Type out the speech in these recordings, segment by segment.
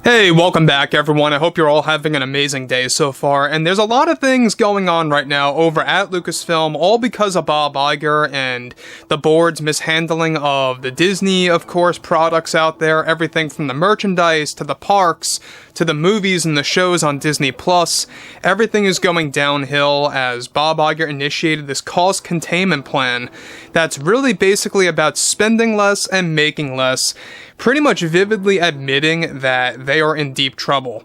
Hey, welcome back everyone. I hope you're all having an amazing day so far, and there's a lot of things going on right now over at Lucasfilm, all because of Bob Iger and the board's mishandling of the Disney, of course, products out there, everything from the merchandise to the parks to the movies and the shows on Disney+. Everything is going downhill as Bob Iger initiated this cost containment plan that's really basically about spending less and making less, pretty much vividly admitting that they are in deep trouble.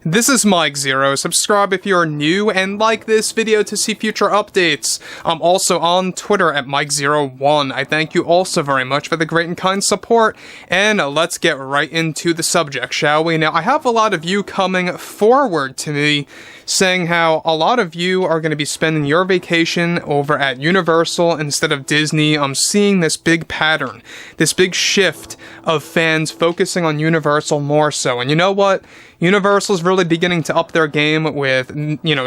This is Mike Zero. Subscribe if you're new and like this video to see future updates. I'm also on Twitter at Mike01. I thank you also very much for the great and kind support, and let's get right into the subject, shall we? Now, I have a lot of you coming forward to me saying how a lot of you are going to be spending your vacation over at Universal instead of Disney. I'm seeing this big pattern, this big shift of fans focusing on Universal more so. And you know what? Universal's really beginning to up their game with,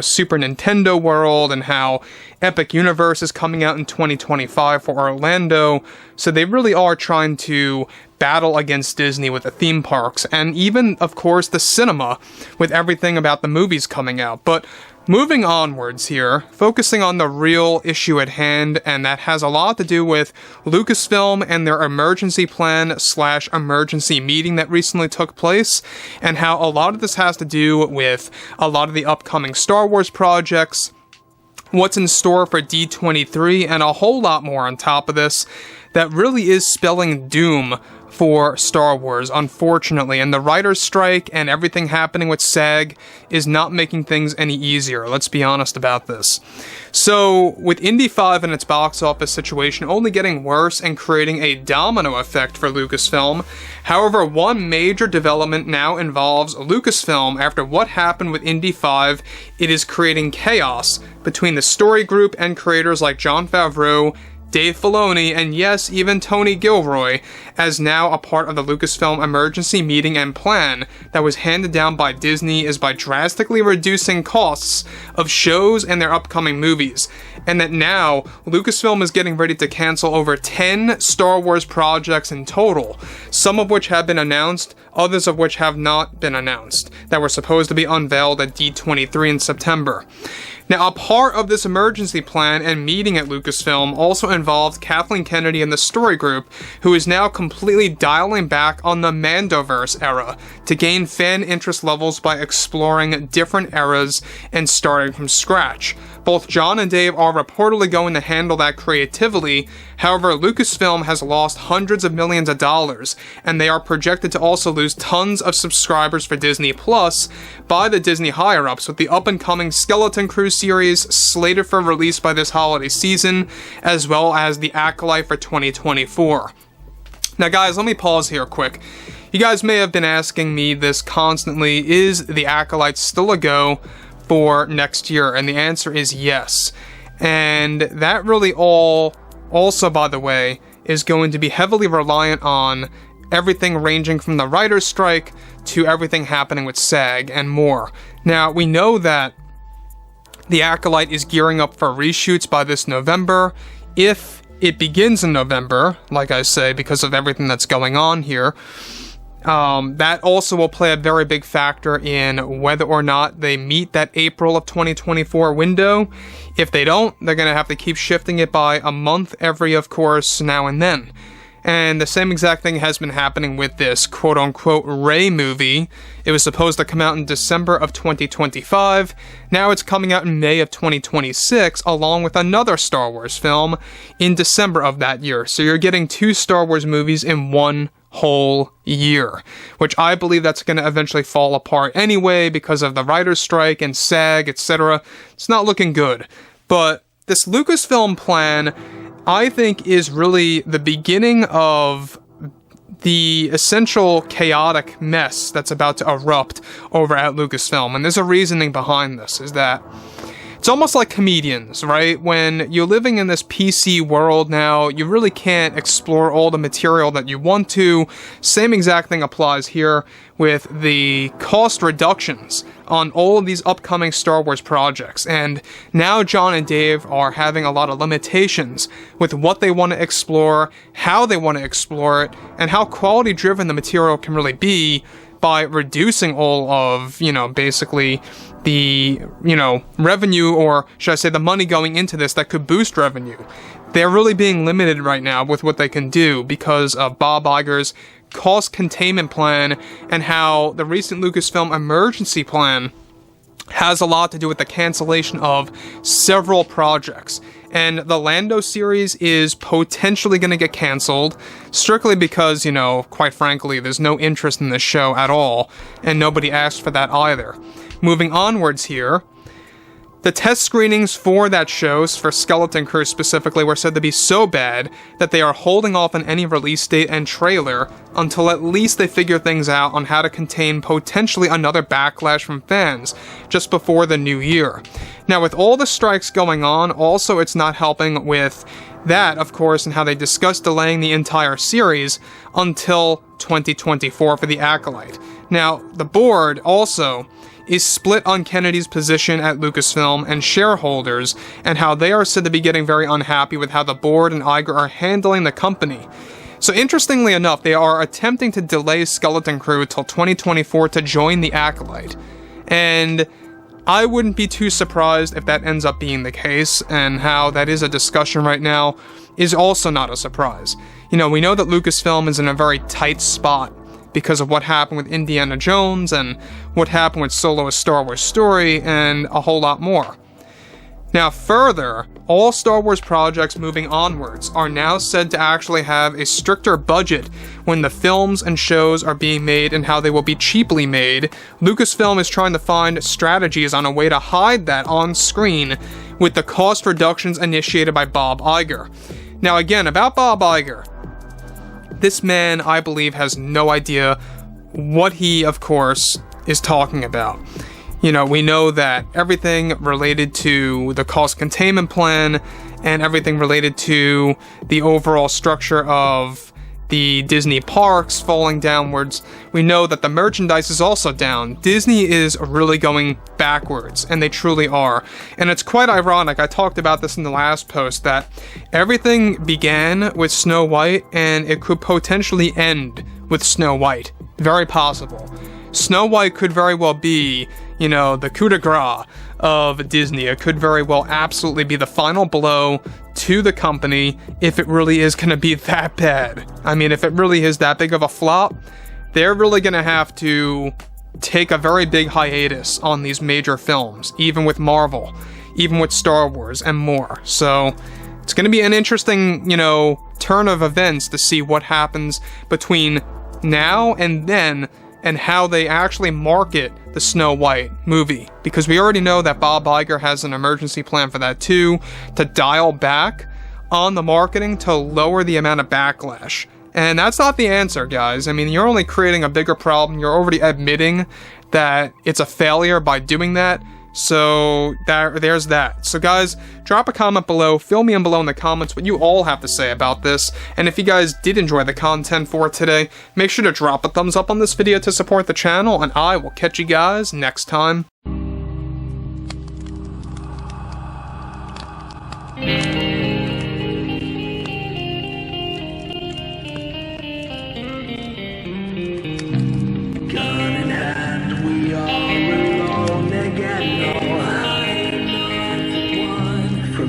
Super Nintendo World and how Epic Universe is coming out in 2025 for Orlando. So they really are trying to battle against Disney with the theme parks and even, of course, the cinema with everything about the movies coming out. But moving onwards here, focusing on the real issue at hand, and that has a lot to do with Lucasfilm and their emergency plan / emergency meeting that recently took place, and how a lot of this has to do with a lot of the upcoming Star Wars projects, what's in store for D23, and a whole lot more on top of this that really is spelling doom for Star Wars, unfortunately, and the writer's strike and everything happening with SAG is not making things any easier, let's be honest about this. So, with Indy 5 and its box office situation only getting worse and creating a domino effect for Lucasfilm, however, one major development now involves Lucasfilm. After what happened with Indy 5, it is creating chaos between the story group and creators like Jon Favreau, Dave Filoni, and yes, even Tony Gilroy, as now a part of the Lucasfilm emergency meeting and plan that was handed down by Disney is by drastically reducing costs of shows and their upcoming movies, and that now Lucasfilm is getting ready to cancel over 10 Star Wars projects in total, some of which have been announced, others of which have not been announced, that were supposed to be unveiled at D23 in September. Now, a part of this emergency plan and meeting at Lucasfilm also involved Kathleen Kennedy and the story group, who is now completely dialing back on the Mandoverse era to gain fan interest levels by exploring different eras and starting from scratch. Both John and Dave are reportedly going to handle that creatively. However, Lucasfilm has lost hundreds of millions of dollars, and they are projected to also lose tons of subscribers for Disney Plus by the Disney higher-ups, with the up-and-coming Skeleton Crew series slated for release by this holiday season, as well as the Acolyte for 2024. Now guys, let me pause here quick. You guys may have been asking me this constantly, is the Acolyte still a go for next year? And the answer is yes. And that really also, by the way, is going to be heavily reliant on everything ranging from the writer's strike to everything happening with SAG and more. Now, we know that the Acolyte is gearing up for reshoots by this November. If it begins in November, like I say, because of everything that's going on here, that also will play a very big factor in whether or not they meet that April of 2024 window. If they don't, they're going to have to keep shifting it by a month every, of course, now and then. And the same exact thing has been happening with this quote-unquote Rey movie. It was supposed to come out in December of 2025. Now it's coming out in May of 2026, along with another Star Wars film in December of that year. So you're getting 2 Star Wars movies in one whole year, which I believe that's going to eventually fall apart anyway because of the writer's strike and SAG, etc. It's not looking good. But this Lucasfilm plan, I think, is really the beginning of the essential chaotic mess that's about to erupt over at Lucasfilm. And there's a reasoning behind this, is that it's almost like comedians, right? When you're living in this PC world now, you really can't explore all the material that you want to. Same exact thing applies here with the cost reductions on all of these upcoming Star Wars projects. And now John and Dave are having a lot of limitations with what they want to explore, how they want to explore it, and how quality-driven the material can really be, by reducing all of, basically the, revenue, or should I say the money going into this that could boost revenue. They're really being limited right now with what they can do because of Bob Iger's cost containment plan and how the recent Lucasfilm emergency plan has a lot to do with the cancellation of several projects. And the Lando series is potentially going to get canceled, strictly because, quite frankly, there's no interest in this show at all, and nobody asked for that either. Moving onwards here, the test screenings for that show, for Skeleton Crew specifically, were said to be so bad that they are holding off on any release date and trailer until at least they figure things out on how to contain potentially another backlash from fans just before the new year. Now, with all the strikes going on, also it's not helping with that, of course, and how they discussed delaying the entire series until 2024 for the Acolyte. Now, the board also is split on Kennedy's position at Lucasfilm and shareholders, and how they are said to be getting very unhappy with how the board and Iger are handling the company. So interestingly enough, they are attempting to delay Skeleton Crew till 2024 to join the Acolyte. And I wouldn't be too surprised if that ends up being the case, and how that is a discussion right now is also not a surprise. We know that Lucasfilm is in a very tight spot because of what happened with Indiana Jones and what happened with Solo: A Star Wars Story and a whole lot more. Now further, all Star Wars projects moving onwards are now said to actually have a stricter budget when the films and shows are being made and how they will be cheaply made. Lucasfilm is trying to find strategies on a way to hide that on screen with the cost reductions initiated by Bob Iger. Now again, about Bob Iger, this man, I believe, has no idea what he, of course, is talking about. We know that everything related to the cost containment plan and everything related to the overall structure of the Disney parks falling downwards, we know that the merchandise is also down. Disney is really going backwards, and they truly are. And it's quite ironic, I talked about this in the last post, that everything began with Snow White, and it could potentially end with Snow White. Very possible. Snow White could very well be, the coup de grace of Disney. It could very well absolutely be the final blow to the company if it really is going to be that bad. I mean, if it really is that big of a flop, they're really going to have to take a very big hiatus on these major films, even with Marvel, even with Star Wars, and more. So it's going to be an interesting, turn of events to see what happens between now and then, and how they actually market the Snow White movie. Because we already know that Bob Iger has an emergency plan for that too, to dial back on the marketing to lower the amount of backlash. And that's not the answer, guys. I mean, you're only creating a bigger problem. You're already admitting that it's a failure by doing that. So there's that. So guys, drop a comment below, fill me in below in the comments what you all have to say about this, and if you guys did enjoy the content for today, make sure to drop a thumbs up on this video to support the channel, and I will catch you guys next time.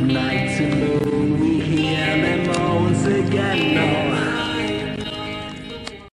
Night to moon,